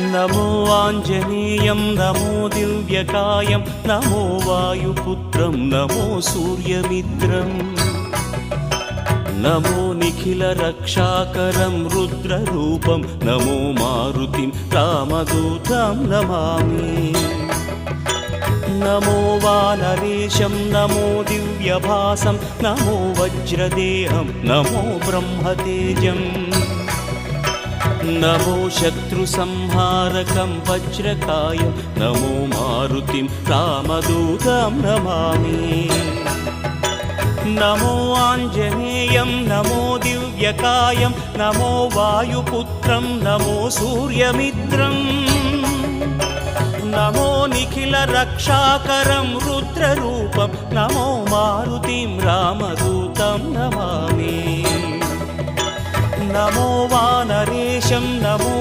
नमो आञ्जनेयं नमो दिव्यकायं नमो वायुपुत्रं नमो सूर्यमित्रम् नमो निखिलरक्षाकरं रुद्ररूपं नमो मारुतिं रामदूतं Namami नमो वानरेशं नमो दिव्यभासं नमो वज्रदेहं नमो ब्रह्मतेजम् नमो शत्रुसंहारकं वज्रकायं नमो मारुतिं रामदूतं Namami नमो आञ्जनेयं नमो दिव्यकायं नमो वायुपुत्रं नमो सूर्यमित्रम् नमो निखिलरक्षाकरं रुद्ररूपं नमो मारुतिं रामदूतं Namami नमो वानरेशं नमो